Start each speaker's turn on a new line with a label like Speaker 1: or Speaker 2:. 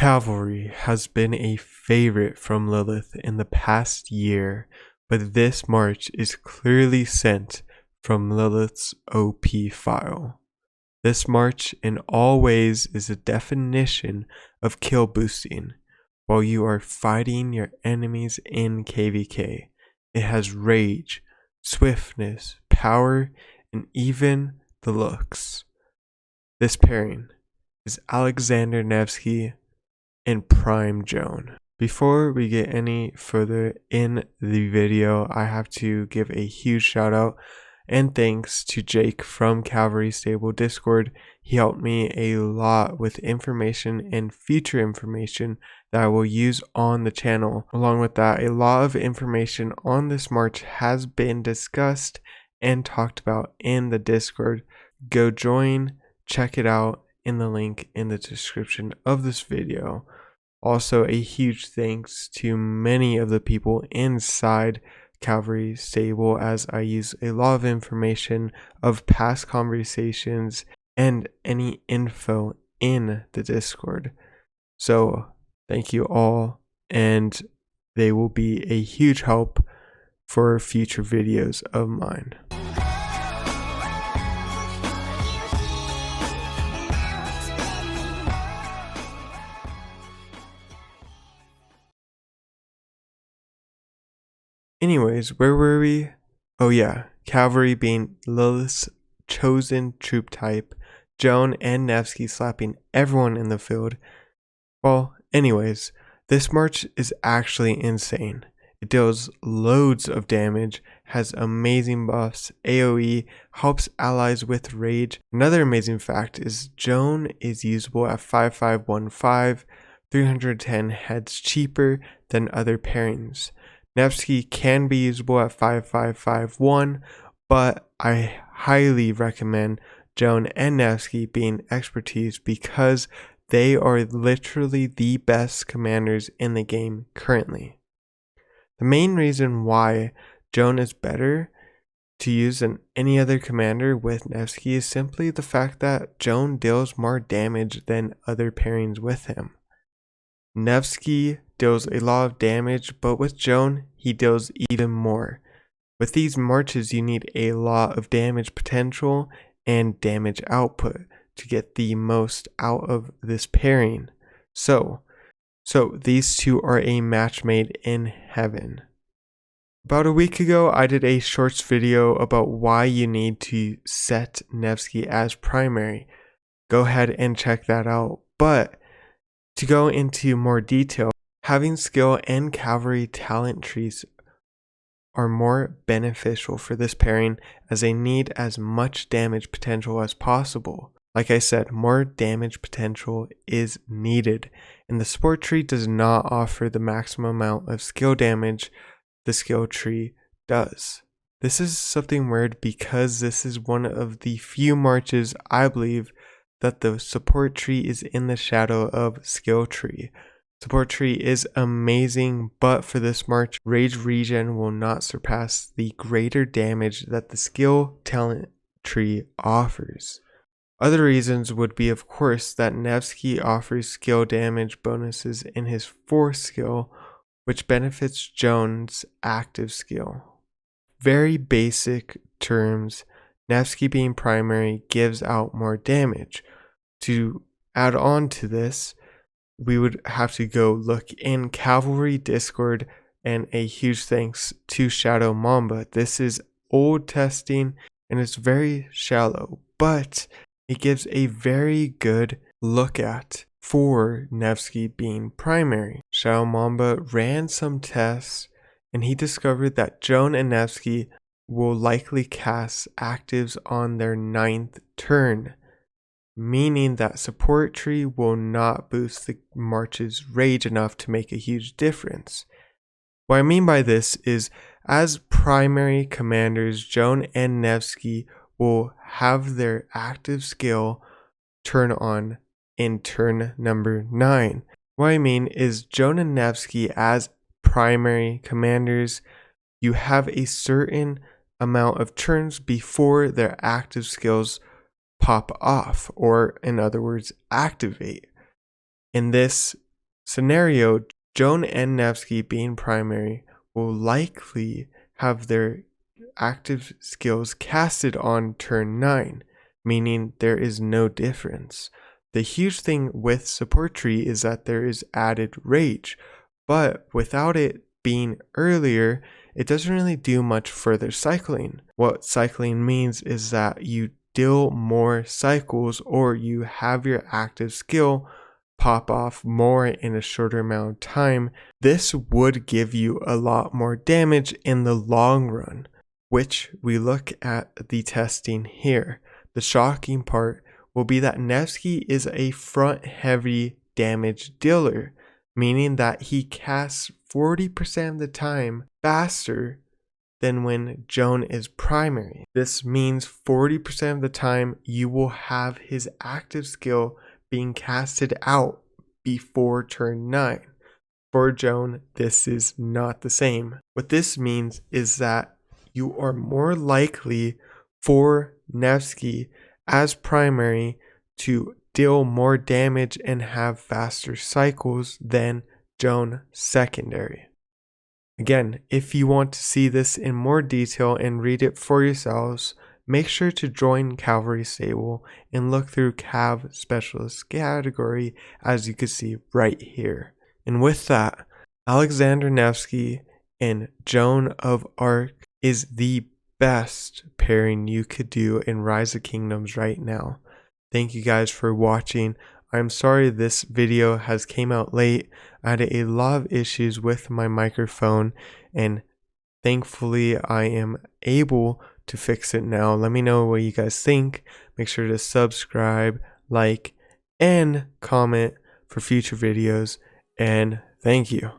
Speaker 1: Cavalry has been a favorite from Lilith in the past year, but this march is clearly sent from Lilith's OP file. This march in all ways is a definition of kill boosting while you are fighting your enemies in KVK. It has rage, swiftness, power, and even the looks. This pairing is Alexander Nevsky and Prime Joan. Before we get any further in the video, I have to give a huge shout out and thanks to Jake from Cavalry Stable Discord. He helped me a lot with information and future information that I will use on the channel. Along with that, a lot of information on this march has been discussed and talked about in the Discord. Go join, check it out in the link in the description of this video. Also, a huge thanks to many of the people inside Cavalry Stable, as I use a lot of information of past conversations and any info in the Discord. So thank you all, and they will be a huge help for future videos of mine. Anyways, where were we? Oh yeah, Cavalry being Lilith's chosen troop type, Joan and Nevsky slapping everyone in the field. Well, anyways, this march is actually insane. It deals loads of damage, has amazing buffs, AoE, helps allies with rage. Another amazing fact is Joan is usable at 5515, 310 heads cheaper than other pairings. Nevsky can be usable at 5551, but I highly recommend Joan and Nevsky being expertise because they are literally the best commanders in the game currently. The main reason why Joan is better to use than any other commander with Nevsky is simply the fact that Joan deals more damage than other pairings with him. Nevsky deals a lot of damage, but with Joan, he deals even more. With these marches, you need a lot of damage potential and damage output to get the most out of this pairing. So these two are a match made in heaven. About a week ago, I did a shorts video about why you need to set Nevsky as primary. Go ahead and check that out. But to go into more detail, having skill and cavalry talent trees are more beneficial for this pairing as they need as much damage potential as possible. Like I said, more damage potential is needed, and the support tree does not offer the maximum amount of skill damage the skill tree does. This is something weird because this is one of the few marches I believe that the support tree is in the shadow of skill tree. Support tree is amazing, but for this march, rage regen will not surpass the greater damage that the skill talent tree offers. Other reasons would be, of course, that Nevsky offers skill damage bonuses in his 4th skill, which benefits Joan's active skill. Very basic terms, Nevsky being primary gives out more damage. To add on to this, we would have to go look in Cavalry Discord, and a huge thanks to Shadow Mamba. This is old testing and it's very shallow, but it gives a very good look at for Nevsky being primary. Shadow Mamba ran some tests and he discovered that Joan and Nevsky will likely cast actives on their 9th turn, meaning that support tree will not boost the march's rage enough to make a huge difference. What I mean by this is, as primary commanders, Joan and Nevsky will have their active skill turn on in turn number 9. What I mean is, Joan and Nevsky as primary commanders, you have a certain amount of turns before their active skills pop off, or in other words, activate. And this scenario, Joan and Nevsky being primary will likely have their active skills casted on turn 9, meaning there is no difference. The huge thing with support tree is that there is added rage, but without it being earlier, it doesn't really do much further cycling. What cycling means is that you deal more cycles, or you have your active skill pop off more in a shorter amount of time. This would give you a lot more damage in the long run, which we look at the testing here. The shocking part will be that Nevsky is a front heavy damage dealer, meaning that he casts 40% of the time faster than when Joan is primary. This means 40% of the time you will have his active skill being casted out before turn 9. For Joan, this is not the same. What this means is that you are more likely for Nevsky as primary to deal more damage and have faster cycles than Joan secondary. Again, if you want to see this in more detail and read it for yourselves, make sure to join Cavalry Stable and look through Cav Specialist category, as you can see right here. And with that, Alexander Nevsky and Joan of Arc is the best pairing you could do in Rise of Kingdoms right now. Thank you guys for watching. I'm sorry this video has came out late. I had a lot of issues with my microphone, and thankfully I am able to fix it now. Let me know what you guys think. Make sure to subscribe, like, and comment for future videos, and thank you.